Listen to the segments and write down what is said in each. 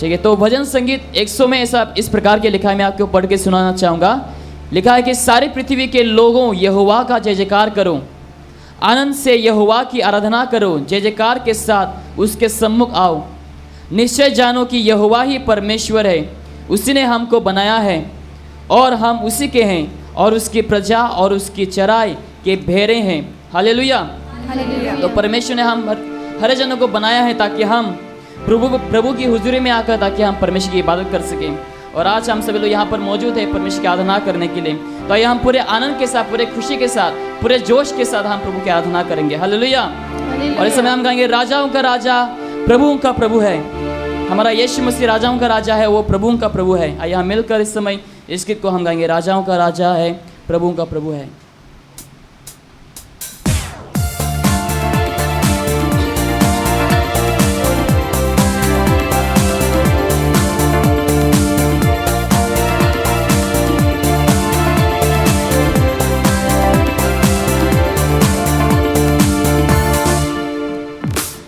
ठीक है, तो भजन संगीत 100 में ऐसा इस प्रकार के लिखा है, मैं आपको पढ़ के सुनाना चाहूँगा। लिखा है कि सारी पृथ्वी के लोगों यहोवा का जय जयकार करो, आनंद से यहोवा की आराधना करो, जय जयकार के साथ उसके सम्मुख आओ। निश्चय जानो कि यहोवा ही परमेश्वर है, उसी ने हमको बनाया है और हम उसी के हैं, और उसकी प्रजा और उसकी चराई के भेड़े हैं। हालेलुया। तो परमेश्वर ने हम हर जनों को बनाया है ताकि हम प्रभु की हुजूरी में आकर ताकि हम परमेश्वर की इबादत कर सकें। और आज हम सभी लोग यहाँ पर मौजूद हैं परमेश्वर की आराधना करने के लिए। तो आइए हम पूरे आनंद के साथ, पूरे खुशी के साथ, पूरे जोश के साथ हम प्रभु की आराधना करेंगे। हालेलुया। और इस समय हम गाएंगे, राजाओं का राजा प्रभुओं का प्रभु है। हमारा यीशु मसीह राजाओं का राजा है, वो प्रभुओं का प्रभु है। आइए हम मिलकर इस समय इस गीत को हम गाएंगे, राजाओं का राजा है, प्रभुओं का प्रभु है।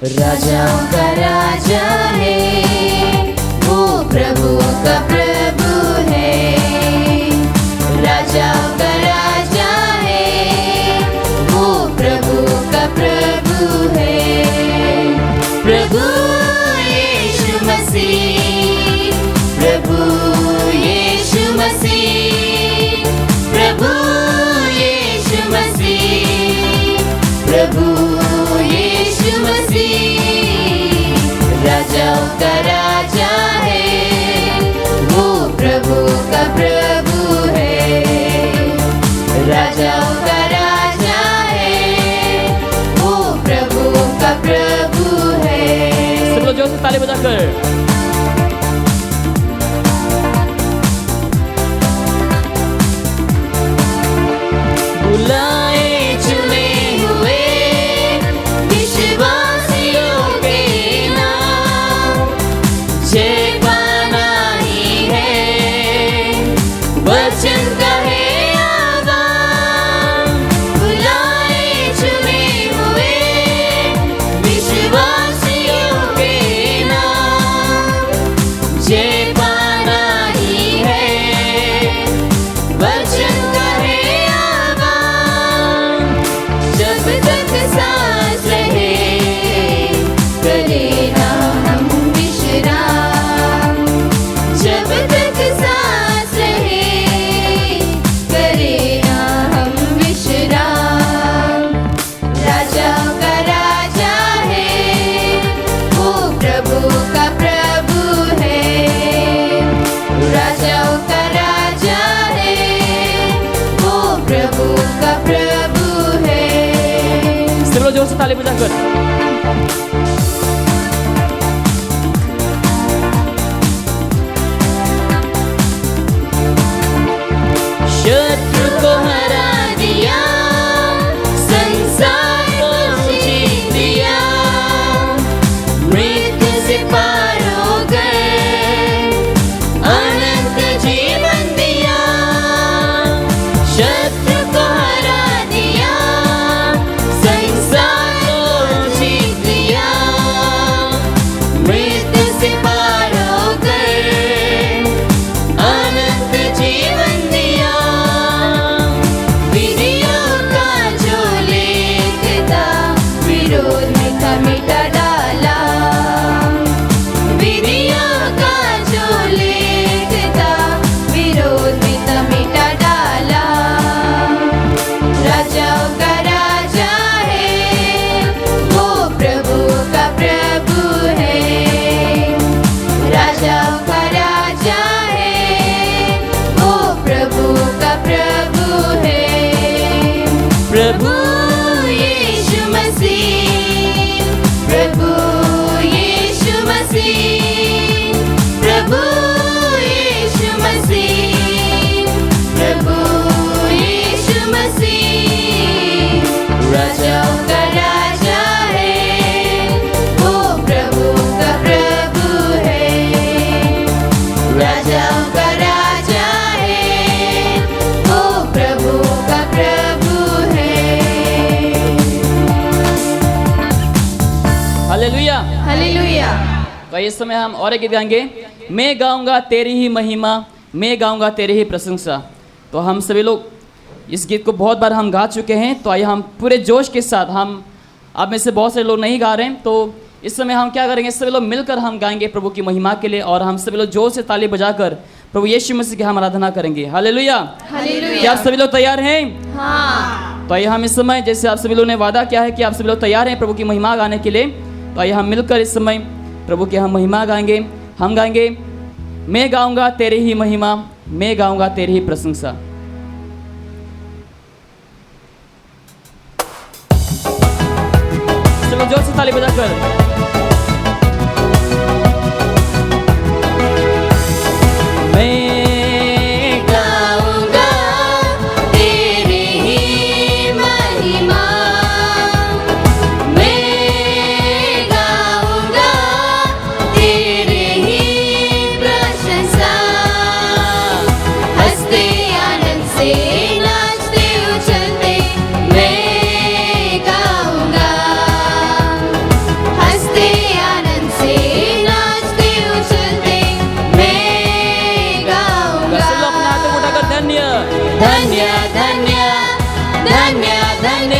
राजाओं का राजा है, वो प्रभुओं का प्रभु है। राजाओं का राजा है, वो प्रभुओं का प्रभु है। प्रभु यीशु मसीह, प्रभु यीशु मसीह, प्रभु यीशु मसीह, प्रभु यीशु मसीह। राजाओं का राजा है, वो प्रभु का प्रभु है। राजाओं का राजा है, वो प्रभु का प्रभु है। सब लोग जोर से ताली बजाकर बुलाए चुने हुए विश्वासियों के नाम, जय पाना ही है, वचन का है आह्वान। बुलाए चुने हुए विश्वासियों के नाम, जय पाना ही है, वचन का है आह्वान। जब तक सांस रहे करे ना हम विश्राम, जब तक सांस रहे करे ना हम विश्राम। राजाओं का राजा है, वो प्रभु का प्रभु है। राजाओं का राजा है, वो प्रभु का प्रभु है। सब लोग जोर से ताली बजाकर शत्रु को हरा दिया, संसार को जीत दिया, मृत्यु से पार हो गए, अनंत जीवन दिया। शत्रु को हरा दिया, संसार को जीत दिया, मृत्यु से पार हो गए, अनंत जीवन दिया। विधियों का जो लेख था, विरोध में था मिटा डाला। विधियों का जो लेख था, विरोध में था मिटा डाला। राजाओं का राजा है, वो प्रभु का प्रभु है। राजाओं का राजा है, वो प्रभु का प्रभु है। प्रभु यीशु मसीह, प्रभु यीशु मसीह, प्रभु यीशु मसीह, प्रभु यीशु मसीह। राजाओं का राजा है, वो प्रभु का प्रभु है। राजाओं का राजा है, वो प्रभु का प्रभु है। हालेलुया। हालेलुया। तो इस समय हम और एक गीत गाएंगे, मैं गाऊंगा तेरी ही महिमा, मैं गाऊंगा तेरी ही प्रशंसा। तो हम सभी लोग इस गीत को बहुत बार हम गा चुके हैं, तो आइए हम पूरे जोश के साथ, हम आप में से बहुत से लोग नहीं गा रहे हैं, तो इस समय हम क्या करेंगे, सभी लोग मिलकर हम गाएंगे प्रभु की महिमा के लिए, और हम सभी लोग जोर से ताली बजाकर प्रभु यीशु मसीह की हम आराधना करेंगे। हालेलुया। क्या आप सभी लोग तैयार हैं? हाँ। तो आइए हम इस समय, जैसे आप सभी लोगों ने वादा किया है कि आप सभी लोग तैयार हैं प्रभु की महिमा गाने के लिए, तो आइए हम मिलकर इस समय प्रभु की हम महिमा गाएंगे। हम गाएंगे, मैं गाऊंगा तेरी ही महिमा, मैं गाऊंगा तेरी ही प्रशंसा। चलो जोर से ताली बजाकर। मैं गाऊंगा तेरी ही महिमा, मैं गाऊंगा तेरी ही प्रशंसा। हंसते आनंद से नाचते उछलते मैं गाऊंगा, हंसते आनंद से नाचते उछलते मैं गाऊंगा। सब लोग अपने हाथों को उठाकर धन्य धन्य धन्य धन्य धन्य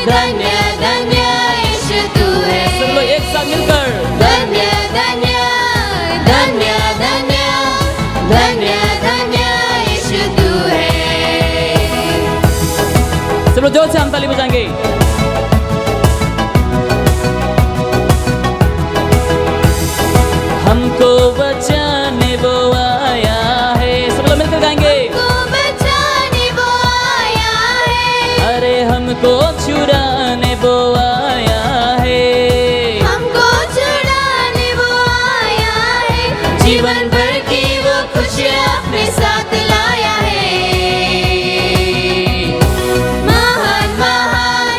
धन्य धन्य यीशु तू है। सब लोग एक साथ मिलकर धन्य धन्य धन्य धन्य धन्य धन्य यीशु तू है। सब लोग जोर से हम ताली बजाएंगे। हमको बचाने वो आया है, सब लोग मिलकर गाएंगे। को बचाने वो आया है, अरे हमको छुड़ाने वो आया है, हमको छुड़ाने वो आया है। जीवन भर की वो खुशियाँ अपने साथ लाया है। महान महान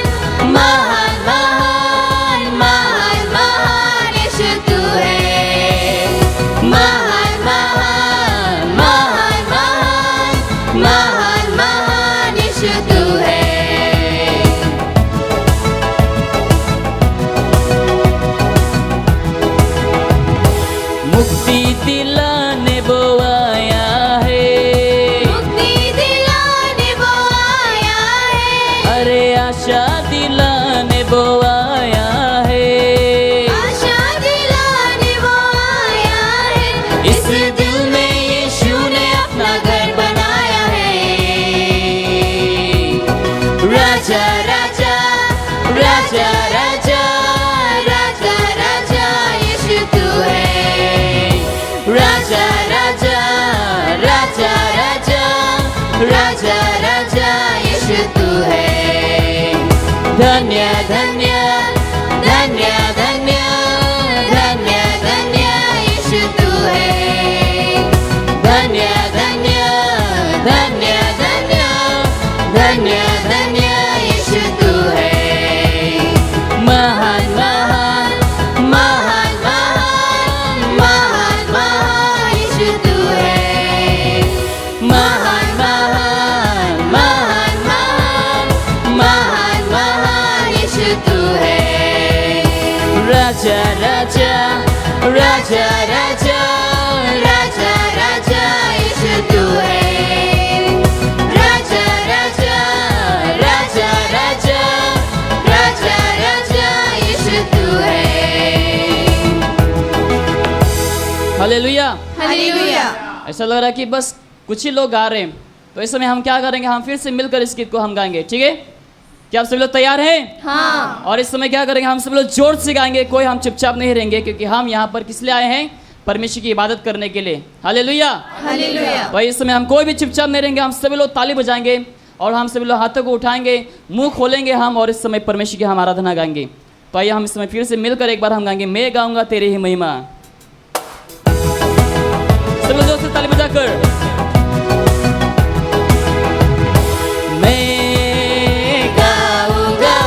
महान महान महान महान यीशु तू है। महान महान महान महान महान महान यीशु तू है। मुक्ति दिलाने वो आया है, मुक्ति दिलाने वो आया है, अरे आशा दिलाने वो आया है, आशा दिलाने वो आया है। इस दिल में यीशु ने अपना घर बनाया है। राजा राजा राजा राजा राजा राजा यीशु तू है। राजा राजा राजा राजा राजा राजा यीशु तू है। धन्य धन्य धन्य धन्य धन्य धन्य यीशु तू है। धन्य धन्य धन्य धन्य धन्य धन्य यीशु तू है। महान महान महान महान महान महान यीशु तू है। महान महान महान महान महान महान यीशु तू है। राजा राजा राजा राजा राजा राजा यीशु तू है। राजा राजा राजा राजा राजा राजा यीशु तू है। हालेलुया। हालेलुया। ऐसा लग रहा है कि बस कुछ ही लोग गा रहे हैं, तो इस समय हम क्या करेंगे, हम फिर से मिलकर इस गीत को हम गाएंगे। ठीक है, क्या आप सभी लोग तैयार हैं? हाँ। और इस समय क्या करेंगे, हम सब लोग जोर से गाएंगे, कोई हम चुपचाप नहीं रहेंगे, क्योंकि हम यहाँ पर किस लिए आए हैं, परमेश्वर की इबादत करने के लिए। हालेलुया। हालेलुया। भाई इस समय हम कोई भी चुपचाप नहीं रहेंगे, हम सभी लोग ताली बजाएंगे और हम सभी लोग हाथों को उठाएंगे, मुंह खोलेंगे हम, और इस समय परमेश्वर की हम आराधना गाएंगे। तो आइए हम इस समय फिर से मिलकर एक बार हम गाएंगे, मैं गाऊंगा तेरी ही महिमा। सब लोग जोर से ताली बजाकर। मैं गाऊंगा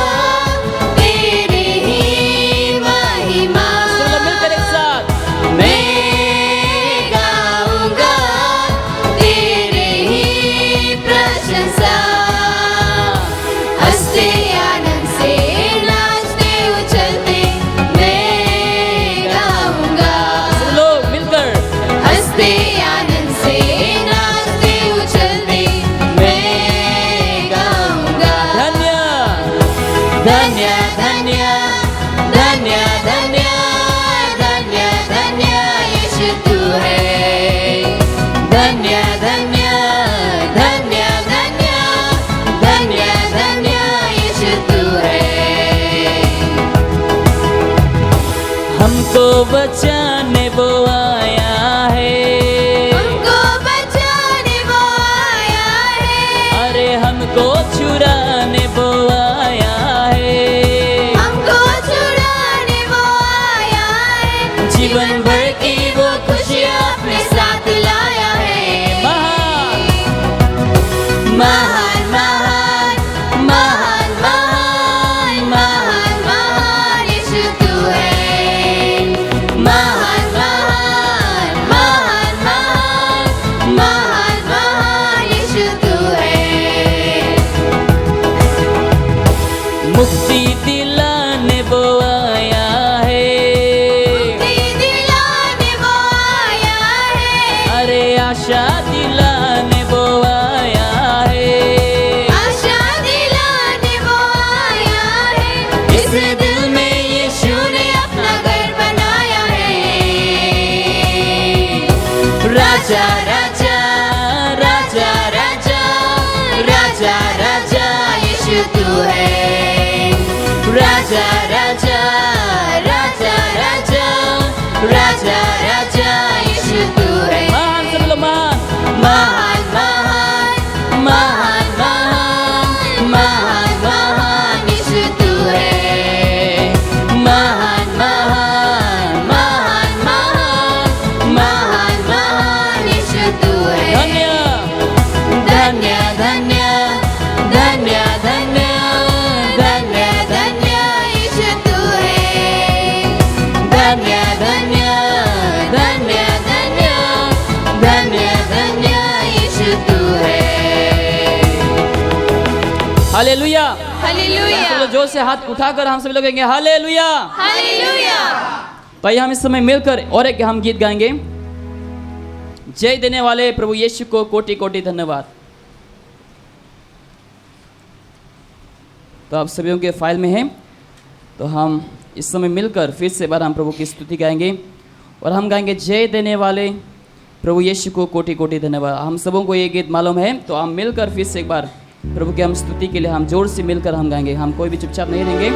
तेरी ही महिमा, सब लोग मिलकर एक साथ। मैं गाऊंगा तेरी ही प्रशंसा। हंसते आनंद से नाचते उछलते मैं गाऊंगा। सब लोग मिलकर हमको बचाने वो आया है, हमको बचाने वो आया है, अरे हमको छुड़ाने वो आया है, हमको छुड़ाने वो आया है, जीवन भर की वो खुशियाँ अपने साथ लाया है। महान महान महान महान महान महान महान यीशु तू है। महान महान महान महान महान महान यीशु तू है। मुक्ति दिलाने वो आया है, मुक्ति दिलाने वो आया है, अरे आशा दिलाने वो आया है, आशा दिलाने वो आया है, इस दिल में यीशु ने अपना घर बनाया है। राजा राजा राजा राजा राजा राजा यीशु तू है। राजा राजा राजा राजा राजा राजा यीशु तू है। महान, सब लोग महान महान महान महान महान महान महान यीशु तू है। महान महान महान महान महान महान यीशु तू है। धन्य धन्य धन्य धन्य धन्य धन्य धन्य यीशु तू है। धन्य धन्य धन्य धन्य धन्य धन्य यीशु तू है। हालेलुया। हालेलुया सब लोग जोर से हाथ उठाकर हम सभी लोग कहेंगे हालेलुया। हालेलुया। भाई हम इस समय मिलकर और एक हम गीत गाएंगे। जय देने वाले प्रभु यीशु को कोटि कोटि धन्यवाद। तो आप सभी के फाइल में है, तो हम इस समय मिलकर फिर से बार हम प्रभु की स्तुति गाएंगे और हम गाएंगे जय देने वाले प्रभु यीशु को कोटि कोटि धन्यवाद। हम सबों को ये गीत मालूम है, तो हम मिलकर फिर से एक बार प्रभु के हम स्तुति के लिए हम जोर से मिलकर हम गाएंगे। हम कोई भी चुपचाप नहीं रहेंगे।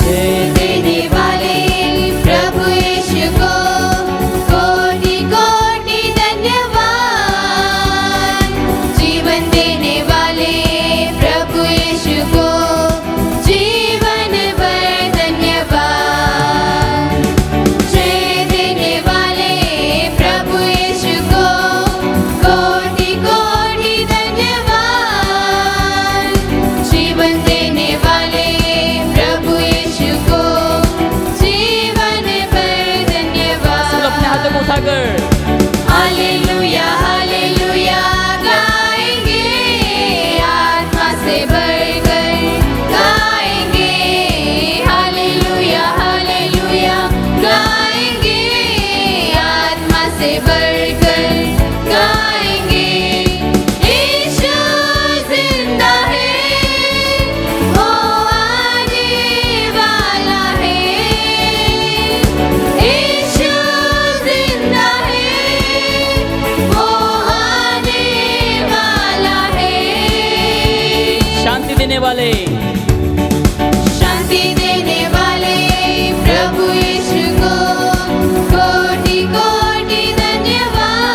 जय देने वाले प्रभु यीशु को कोटि कोटि धन्यवाद। जीवन देने वाले प्रभु यीशु को जीवन भर धन्यवाद। जय देने वाले प्रभु यीशु को कोटि कोटि धन्यवाद। जीवन देने वाले प्रभु यीशु को जीवन भर धन्यवाद। सब लोग अपने हाथों को उठाकर हालेलुया हालेलुया गाएंगे, आत्मा से भरकर गाएंगे। हालेलुया हालेलुया गाएंगे, आत्मा से भरकर गाएंगे। यीशु जिंदा है, वो आने वाला है। यीशु जिंदा है, वो आने वाला है। शांति देने वाले शांति देने वाले प्रभु यीशु को कोटि कोटि धन्यवाद।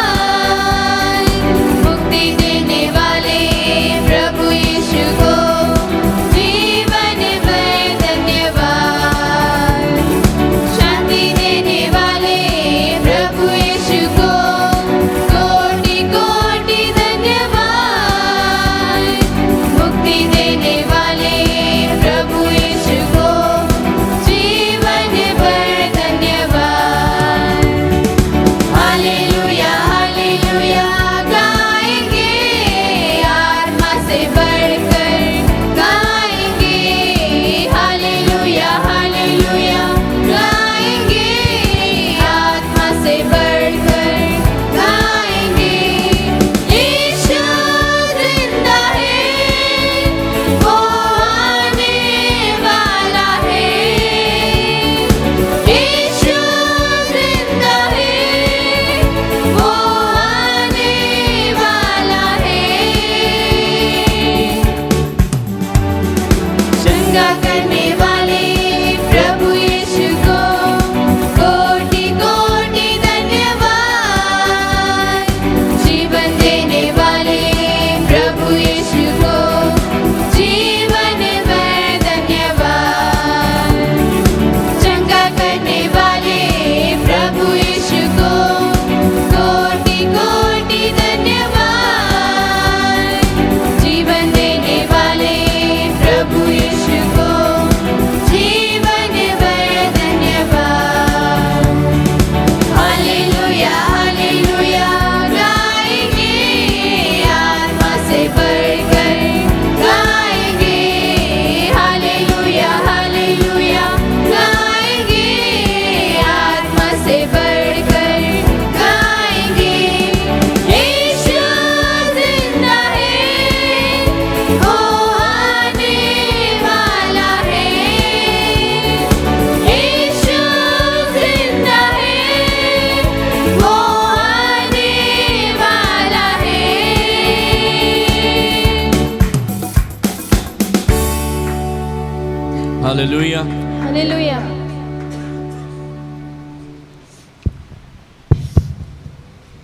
हालेलुया। हालेलुया।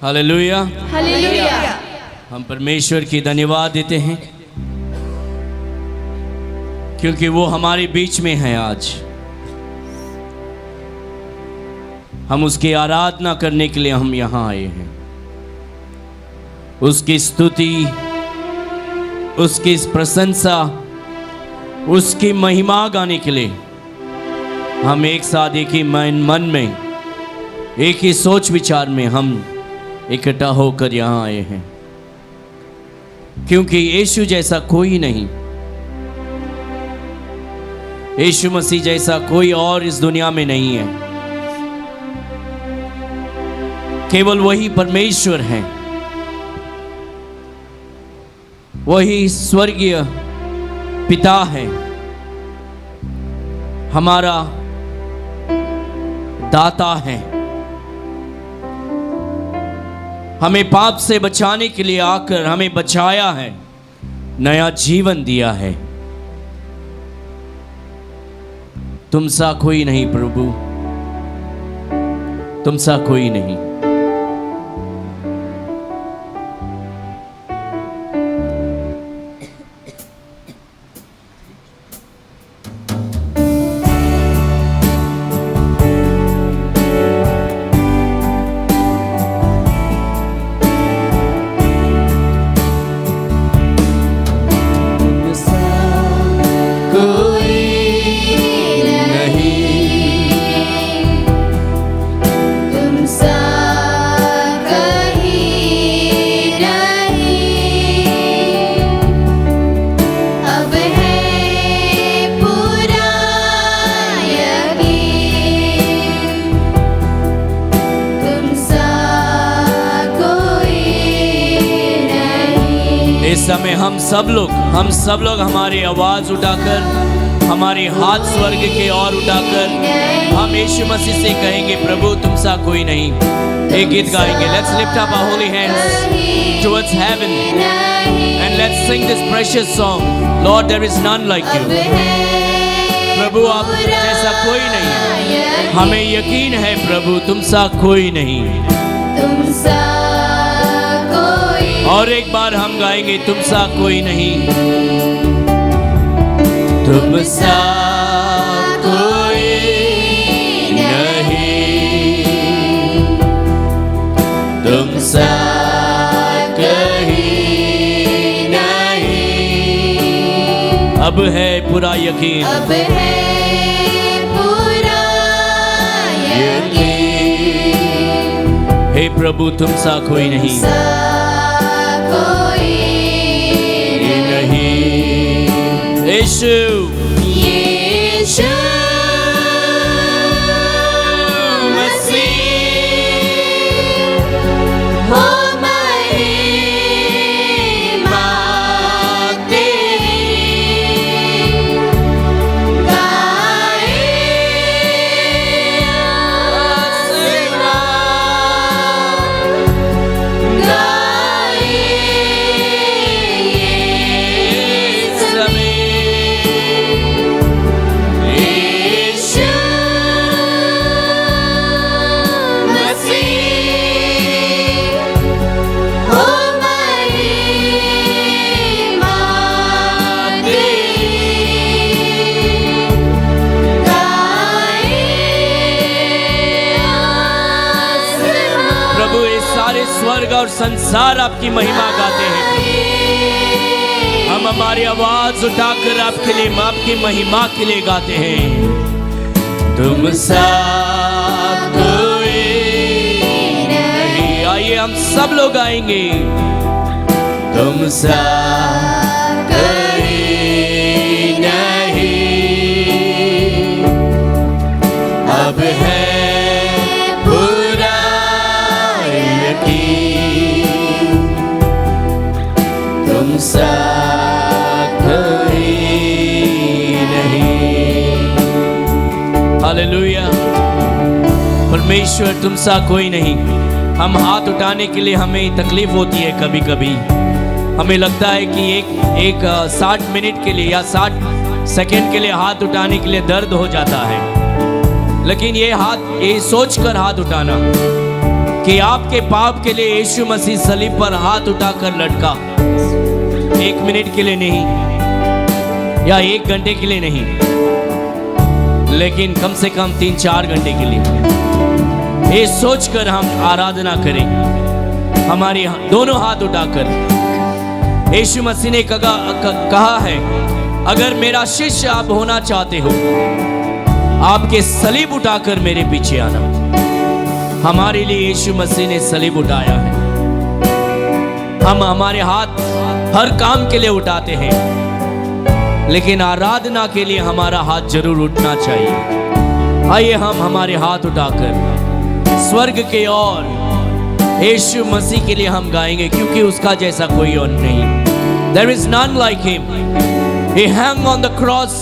हालेलुया। हालेलुया। हम परमेश्वर की धन्यवाद देते हैं क्योंकि वो हमारे बीच में है। आज हम उसकी आराधना करने के लिए हम यहाँ आए हैं। उसकी स्तुति, उसकी प्रशंसा, उसकी महिमा गाने के लिए हम एक साथ एक ही मन में, एक ही सोच विचार में हम इकट्ठा होकर यहाँ आए हैं क्योंकि यीशु जैसा कोई नहीं, यीशु मसीह जैसा कोई और इस दुनिया में नहीं है। केवल वही परमेश्वर है, वही स्वर्गीय पिता है, हमारा दाता है। हमें पाप से बचाने के लिए आकर हमें बचाया है, नया जीवन दिया है। तुम सा कोई नहीं प्रभु, तुम सा कोई नहीं। इस समय हम सब लोग हमारी आवाज उठाकर, हमारे हाथ स्वर्ग के ओर उठाकर हम यीशु मसीह से कहेंगे, प्रभु तुम सा कोई नहीं। एक गीत गाएंगे। Let's lift up our holy hands towards heaven and let's sing this precious song. Lord, there is none like you. प्रभु आप जैसा कोई नहीं, हमें यकीन है प्रभु तुम सा कोई नहीं। तुम सा और एक बार हम गाएंगे, तुम सा कोई नहीं, तुम सा कोई नहीं, तुम सा कहीं नहीं। अब है पूरा यकीन, अब है पूरा यकीन, हे प्रभु तुम सा कोई नहीं, यीशु यीशु मसीह हो महिमा तेरी, गाए आसमां, गाए स्वर्ग और संसार आपकी महिमा गाते हैं। हम हमारी आवाज उठाकर आपके लिए, आपकी महिमा के लिए गाते हैं। तुम सा कोई नहीं। आइए हम सब लोग आएंगे। तुम सा कोई नहीं, अब है तुम सा कोई नहीं। हालेलुया। परमेश्वर तुम सा कोई नहीं। हम हाथ उठाने के लिए हमें तकलीफ होती है कभी कभी। हमें लगता है कि एक 60 मिनट के लिए या 60 सेकंड के लिए हाथ उठाने के लिए दर्द हो जाता है, लेकिन ये सोचकर हाथ उठाना कि आपके पाप के लिए यीशु मसीह सलीब पर हाथ उठाकर लटका, 1 मिनट के लिए नहीं या 1 घंटे के लिए नहीं, लेकिन कम से कम 3-4 घंटे के लिए, ये सोचकर हम आराधना करें, हमारे दोनों हाथ उठाकर। यीशु मसीह ने कहा है, अगर मेरा शिष्य आप होना चाहते हो, आपके सलीब उठाकर मेरे पीछे आना। हमारे लिए यीशु मसीह ने सलीब उठाया है। हम हमारे हाथ हर काम के लिए उठाते हैं, लेकिन आराधना के लिए हमारा हाथ जरूर उठना चाहिए। आइए हम हमारे हाथ उठाकर स्वर्ग के ओर यीशु मसीह के लिए हम गाएंगे, क्योंकि उसका जैसा कोई और नहीं। There is none like him. He hung on the cross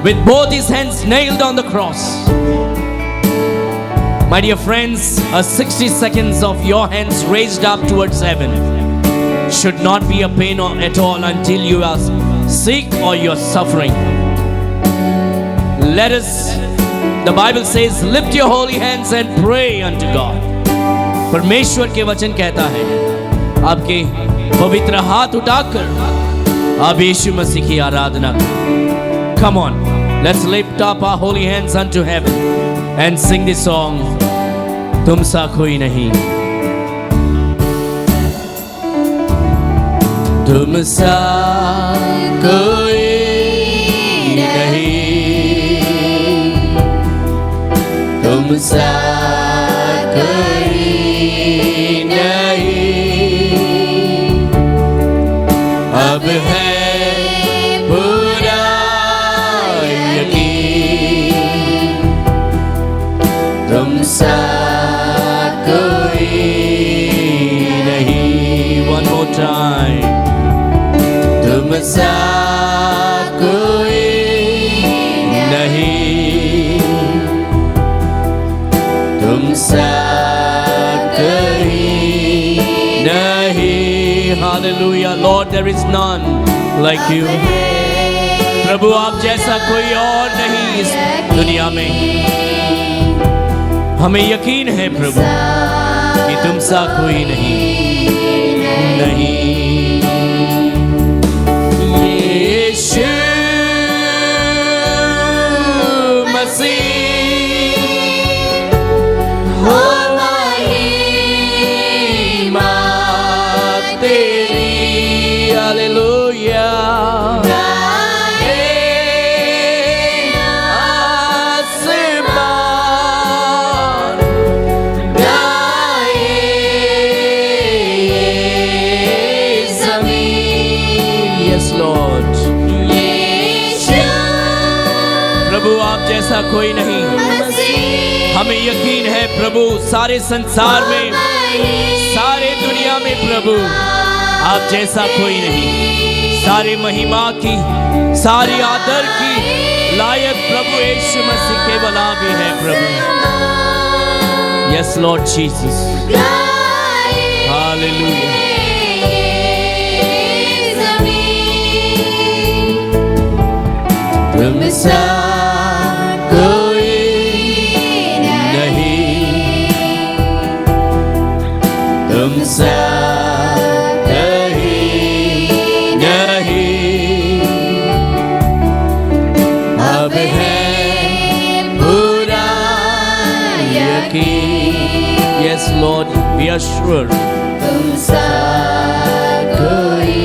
with both his hands nailed on the cross. My dear friends, a 60 seconds of your hands raised up towards heaven should not be a pain at all until you are sick or you are suffering. Let us, the Bible says, lift your holy hands and pray unto God. परमेश्वर के वचन कहता है, आपके पवित्र हाथ उठाकर आप यीशु मसीह की आराधना करें। Come on, let's lift up our holy hands unto heaven and sing this song. तुम सा कोई नहीं, तुम सा कोई नहीं, तुम सा कोई नहीं, अब है पूरा यकीन, तुम सा कोई नहीं। One more time. तुम सा कोई नहीं, तुम सा कोई नहीं। Hallelujah, Lord, there is none like you. प्रभु आप जैसा कोई और नहीं इस दुनिया में। हमें यकीन है प्रभु कि तुम सा कोई नहीं। यीशु मसीह हो महिमा तेरी, हालेलुया। प्रभु आप जैसा कोई नहीं, हमें यकीन है प्रभु सारे संसार में, सारे दुनिया में प्रभु आप जैसा कोई नहीं। सारी महिमा की, सारी आदर की लायक प्रभु यीशु मसीह केवल आप ही है प्रभु। Yes lord Jesus, hallelujah. तुम सा कोई नहीं, तुम सा कहीं नहीं, अब है पूरा यकीन। Yes Lord, we are sure. तुम सा कोई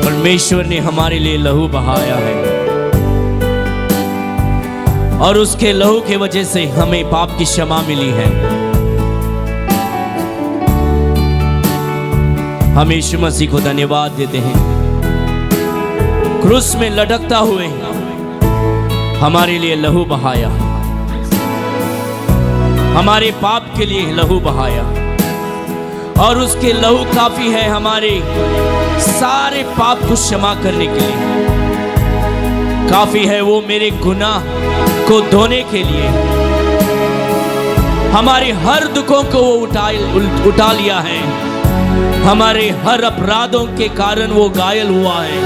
परमेश्वर ने हमारे लिए लहू बहाया है, और उसके लहू के वजह से हमें पाप की क्षमा मिली है। हम यीशु मसीह को धन्यवाद देते हैं। क्रूस में लटकता हुए हमारे लिए लहू बहाया, हमारे पाप के लिए लहू बहाया, और उसके लहू काफी है हमारे सारे पाप को क्षमा करने के लिए। काफी है वो मेरे गुनाह को धोने के लिए। हमारे हर दुखों को वो उठा लिया है, हमारे हर अपराधों के कारण वो घायल हुआ है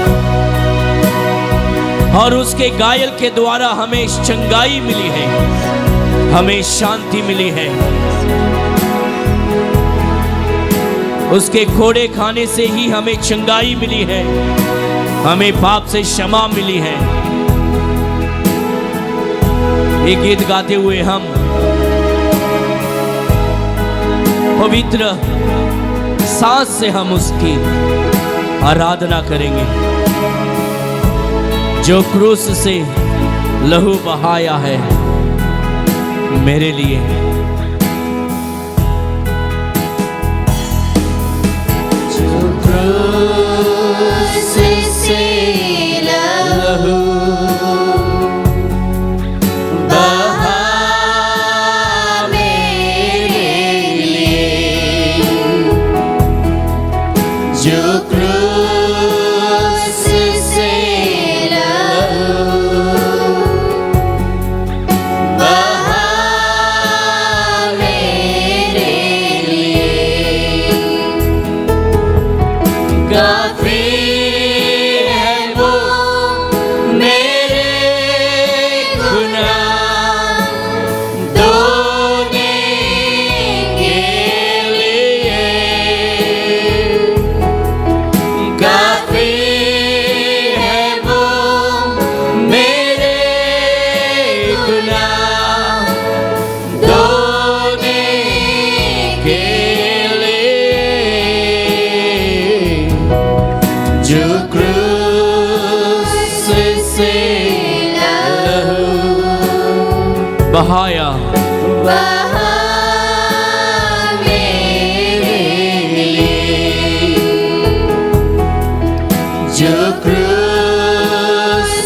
और उसके घायल के द्वारा हमें चंगाई मिली है, हमें शांति मिली है। उसके कोड़े खाने से ही हमें चंगाई मिली है, हमें पाप से क्षमा मिली है। एक गीत गाते हुए हम पवित्र सांस से हम उसकी आराधना करेंगे, जो क्रूस से लहू बहाया है मेरे लिए। जो क्रूस से लहू बहा मेरे लिए, जो क्रूस से लहू बहा मेरे लिए, काफिर है वो मेरे गुनाह धोने के लिए, काफिर है वो मेरे गुनाह धोने के लिए, जो क्रूस से लहू बहाया बहा मेरे लिए, जो क्रूस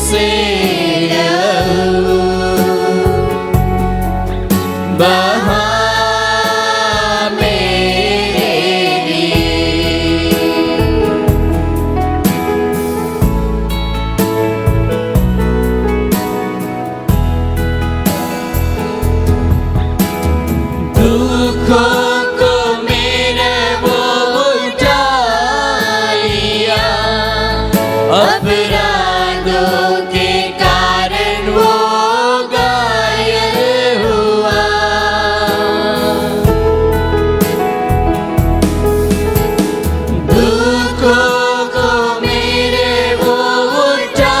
से लहू बहा मेरे लिए। दुखों को मेरे वो उठा लिया, अपराधों के कारण वो घायल हुआ। दुखों को मेरे वो उठा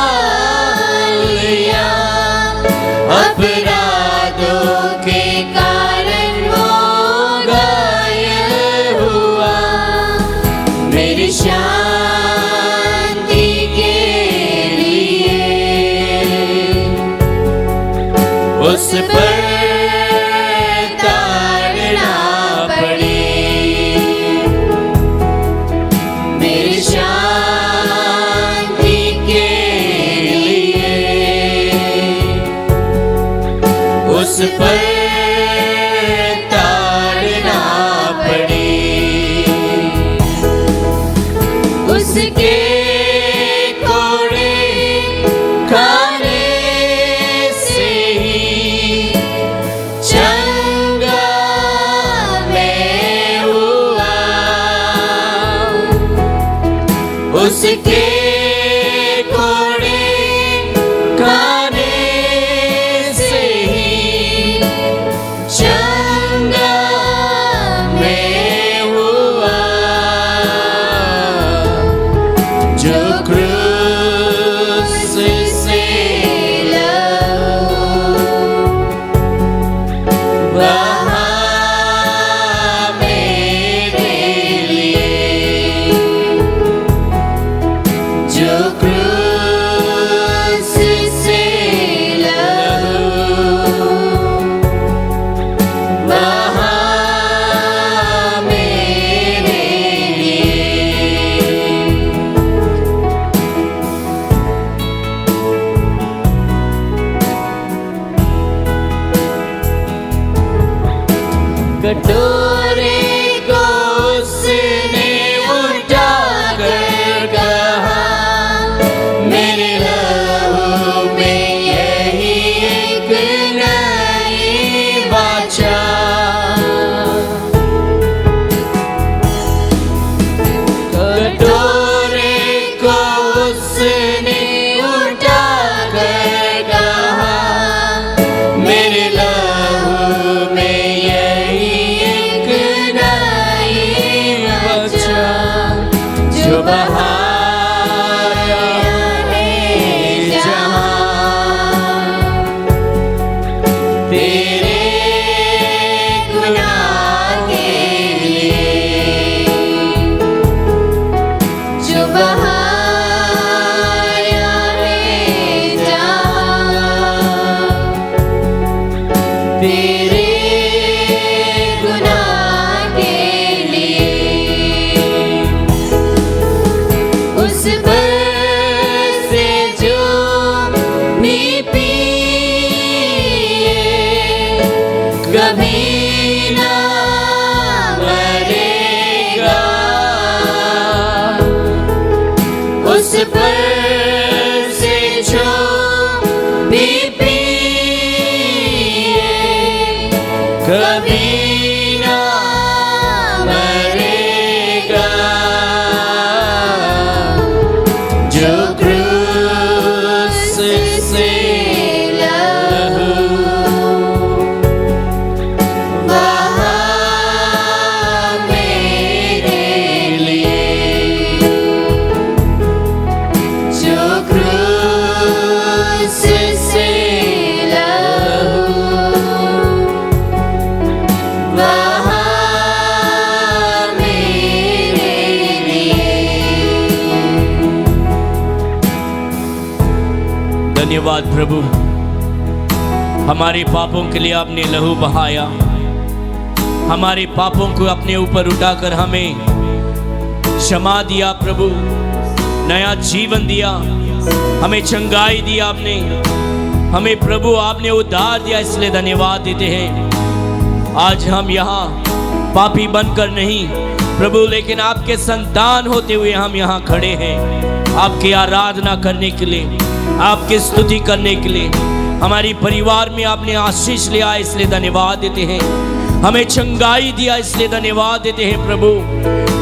लिया, अपराधों के कारण वो घायल हुआ। मेरी शांति के लिए उस पर ताड़ना पड़ी, मेरी शांति के लिए उस पर ताड़ना पड़ी। उसके कोड़े खाने से ही चंगा मैं हुआ, उसके कोड़े खाने से ही चंगा मैं हुआ, जो क्रूस से लहू बहा मेरे लिए, जो क्रूस से लहू बहा मेरे लिए। कटोरे को उसने उठा कर कहा, मेरे लहू में यही एक नई वाचा। तेरे गुनाह के लिए। उस पर से जो भी पिए कभी ना मरेगा। उस पर से जो भी पिए कभी ना मरेगा। जो क्रूस से लहू बहा मेरे लिए। जो क्रूस से लहू बहा मेरे लिए। धन्यवाद प्रभु, हमारे पापों के लिए आपने लहू बहाया, हमारे पापों को अपने ऊपर उठाकर हमें क्षमा दिया प्रभु, नया जीवन दिया, हमें चंगाई दी आपने, हमें प्रभु आपने उद्धार दिया, इसलिए धन्यवाद देते हैं। आज हम यहाँ पापी बनकर नहीं प्रभु, लेकिन आपके संतान होते हुए हम यहाँ खड़े हैं, आपकी आराधना करने के लिए, आपकी स्तुति करने के लिए। हमारी परिवार में आपने आशीष लिया, इसलिए धन्यवाद देते हैं। हमें चंगाई दिया, इसलिए धन्यवाद देते हैं प्रभु।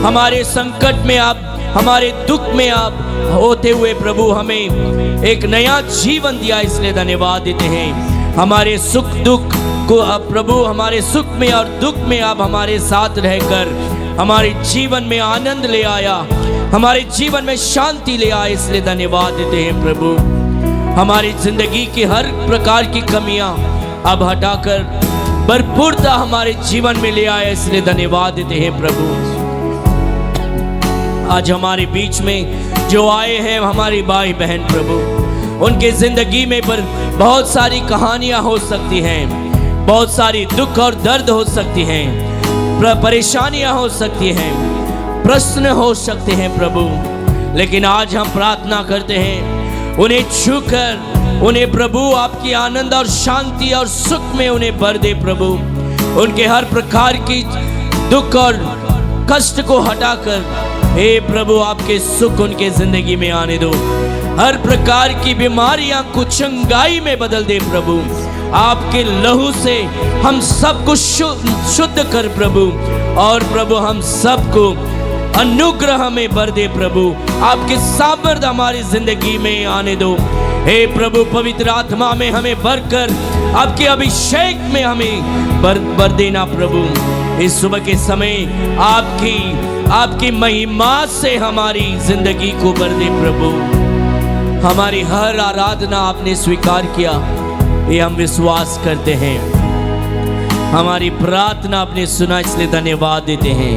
हमारे संकट में आप, हमारे दुख में आप होते हुए प्रभु हमें एक नया जीवन दिया, इसलिए धन्यवाद देते हैं। हमारे सुख दुख को आप प्रभु, हमारे सुख में और दुख में आप हमारे साथ रहकर हमारे जीवन में आनंद ले आया, हमारे जीवन में शांति ले आया, इसलिए धन्यवाद देते हैं प्रभु। हमारी जिंदगी की हर प्रकार की कमियां अब हटाकर भरपूरता हमारे जीवन में ले आया, इसलिए धन्यवाद देते हैं प्रभु। आज हमारे बीच में जो आए हैं हमारी भाई बहन प्रभु, उनके जिंदगी में पर बहुत सारी कहानियां हो सकती हैं, बहुत सारी दुख और दर्द हो सकती हैं, परेशानियां हो सकती हैं, प्रश्न हो सकते हैं प्रभु। लेकिन आज हम प्रार्थना करते हैं, उन्हें छूकर उन्हें प्रभु आपकी आनंद और शांति और सुख में उन्हें भर दे प्रभु। उनके हर प्रकार की दुख और कष्ट को हटाकर हे प्रभु आपके सुख उनके जिंदगी में आने दो। हर प्रकार की बीमारियां को चंगाई में बदल दे प्रभु। आपके लहू से हम सबको शुद्ध कर प्रभु, और प्रभु हम सबको अनुग्रह में भर दे प्रभु। आपके सामर्थ्य हमारी जिंदगी में आने दो हे प्रभु। पवित्र आत्मा में हमें भरकर आपके अभिषेक में हमें भर देना प्रभु। इस सुबह के समय आपकी महिमा से हमारी जिंदगी को भर दे प्रभु। हमारी हर आराधना आपने स्वीकार किया, ये हम विश्वास करते हैं। हमारी प्रार्थना आपने सुना, इसलिए धन्यवाद देते हैं।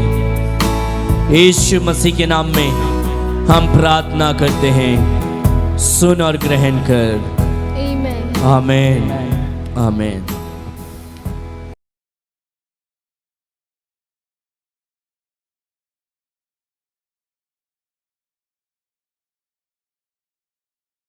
यीशु मसीह के नाम में हम प्रार्थना करते हैं, सुन और ग्रहण कर। आमीन आमीन।